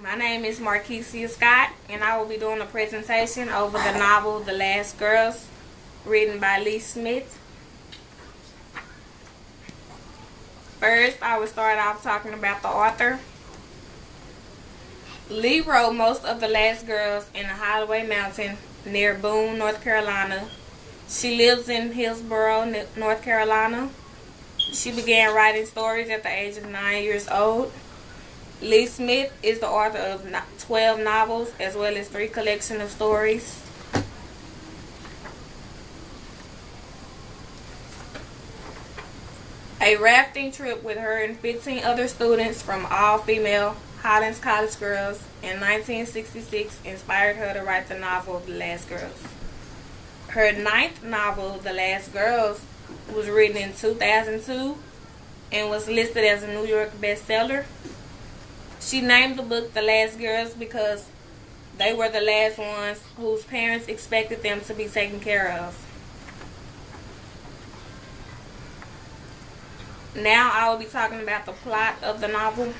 My name is Markesia Scott, and I will be doing a presentation over the novel The Last Girls, written by Lee Smith. First, I will start off talking about the author. Lee wrote most of The Last Girls in a Holloway Mountain near Boone, North Carolina. She lives in Hillsborough, North Carolina. She began writing stories at the age of 9 years old. Lee Smith is the author of 12 novels as well as 3 collections of stories. A rafting trip with her and 15 other students from all-female Highlands College Girls in 1966 inspired her to write the novel The Last Girls. Her 9th novel, The Last Girls, was written in 2002 and was listed as a New York bestseller. She named the book The Last Girls because they were the last ones whose parents expected them to be taken care of. Now I will be talking about the plot of the novel.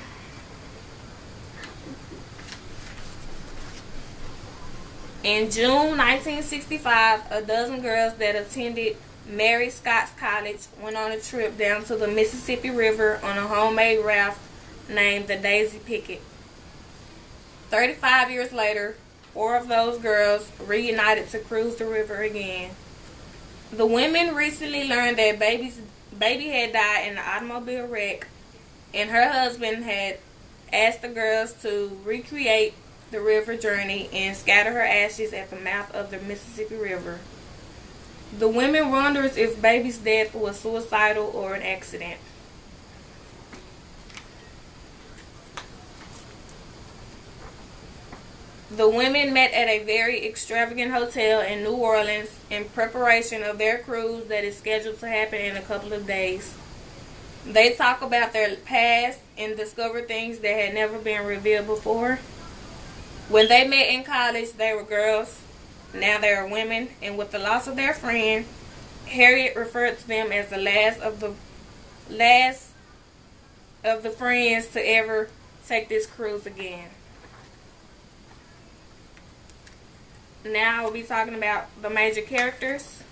In June 1965, a dozen girls that attended Mary Scott's College went on a trip down to the Mississippi River on a homemade raft named the Daisy Picket. 35 years later, 4 of those girls reunited to cruise the river again. The women recently learned that baby had died in an automobile wreck, and her husband had asked the girls to recreate the river journey and scatter her ashes at the mouth of the Mississippi River. The women wonders if baby's death was suicidal or an accident. The women met at a very extravagant hotel in New Orleans in preparation of their cruise that is scheduled to happen in a couple of days. They talk about their past and discover things that had never been revealed before. When they met in college, they were girls. Now they are women, and with the loss of their friend, Harriet referred to them as the last of the friends to ever take this cruise again. Now we'll be talking about the major characters.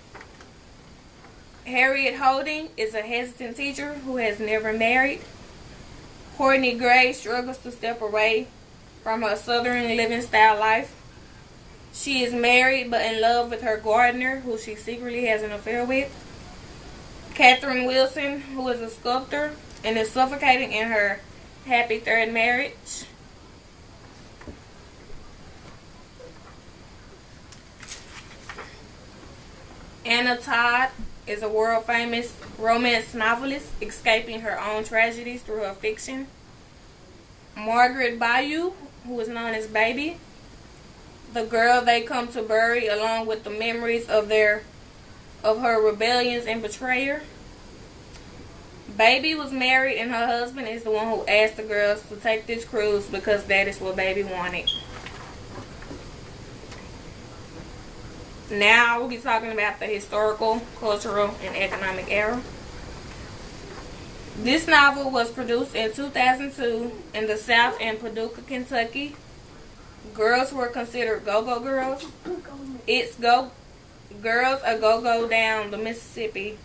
Harriet Holding is a hesitant teacher who has never married. Courtney Gray struggles to step away from her southern living style life. She is married but in love with her gardener, who she secretly has an affair with. Catherine Wilson, who is a sculptor and is suffocating in her happy third marriage. Anna Todd is a world-famous romance novelist escaping her own tragedies through her fiction. Margaret Bayou, who is known as Baby, the girl they come to bury along with the memories of her rebellions and betrayal. Baby was married and her husband is the one who asked the girls to take this cruise because that is what Baby wanted. Now we'll be talking about the historical, cultural, and economic era. This novel was produced in 2002 in the South in Paducah, Kentucky. Girls were considered go-go girls. It's Girls A Go-Go Down the Mississippi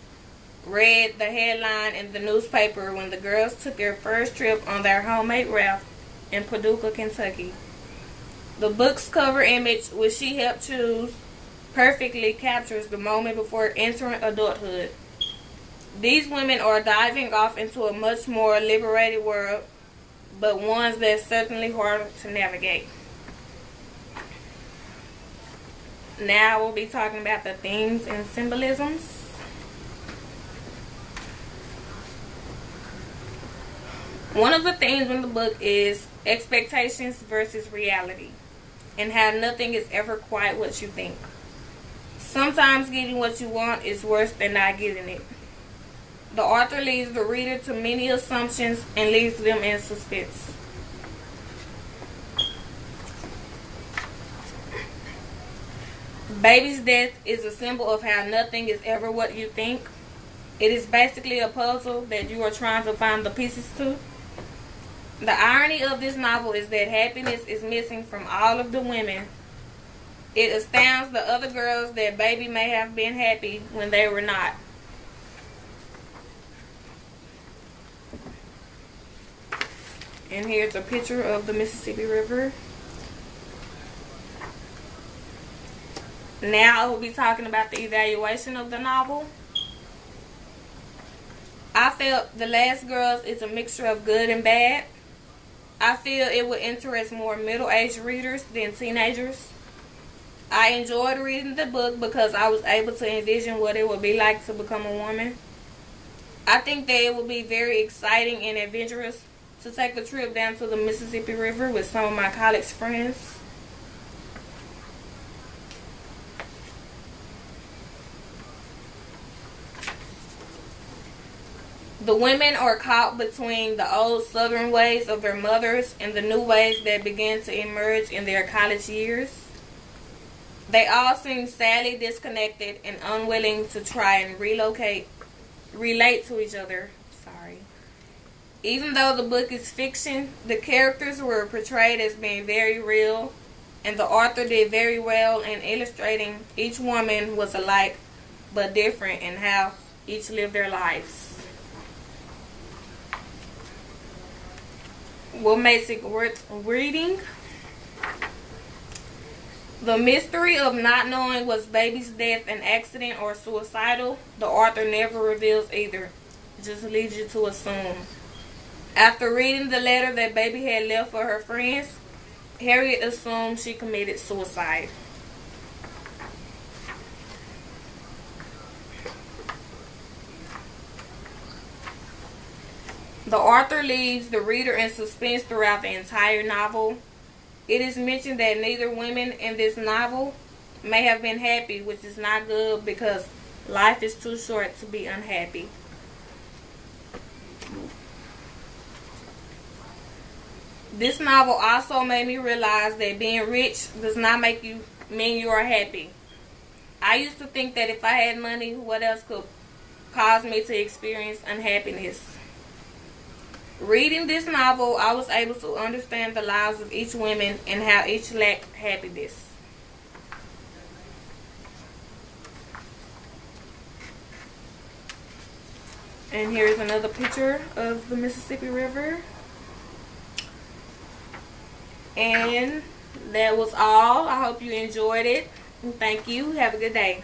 read the headline in the newspaper when the girls took their first trip on their homemade raft in Paducah, Kentucky. The book's cover image, which she helped choose, perfectly captures the moment before entering adulthood. These women are diving off into a much more liberated world, but ones that's certainly harder to navigate. Now we'll be talking about the themes and symbolisms. One of the themes in the book is expectations versus reality, and how nothing is ever quite what you think. Sometimes getting what you want is worse than not getting it. The author leaves the reader to many assumptions and leaves them in suspense. Baby's death is a symbol of how nothing is ever what you think. It is basically a puzzle that you are trying to find the pieces to. The irony of this novel is that happiness is missing from all of the women. It astounds the other girls that baby may have been happy when they were not. And here's a picture of the Mississippi River. Now I will be talking about the evaluation of the novel. I felt The Last Girls is a mixture of good and bad. I feel it would interest more middle-aged readers than teenagers. I enjoyed reading the book because I was able to envision what it would be like to become a woman. I think that it would be very exciting and adventurous to take a trip down to the Mississippi River with some of my college friends. The women are caught between the old Southern ways of their mothers and the new ways that began to emerge in their college years. They all seem sadly disconnected and unwilling to try and relate to each other. Even though the book is fiction, the characters were portrayed as being very real, and the author did very well in illustrating each woman was alike but different in how each lived their lives. What makes it worth reading? The mystery of not knowing was baby's death an accident or suicidal. The author never reveals either. It just leaves you to assume. After reading the letter that baby had left for her friends, Harriet assumed she committed suicide. The author leaves the reader in suspense throughout the entire novel. It is mentioned that neither women in this novel may have been happy, which is not good because life is too short to be unhappy. This novel also made me realize that being rich does not mean you are happy. I used to think that if I had money, what else could cause me to experience unhappiness? Reading this novel, I was able to understand the lives of each woman and how each lacked happiness. And here's another picture of the Mississippi River. And that was all. I hope you enjoyed it. And thank you. Have a good day.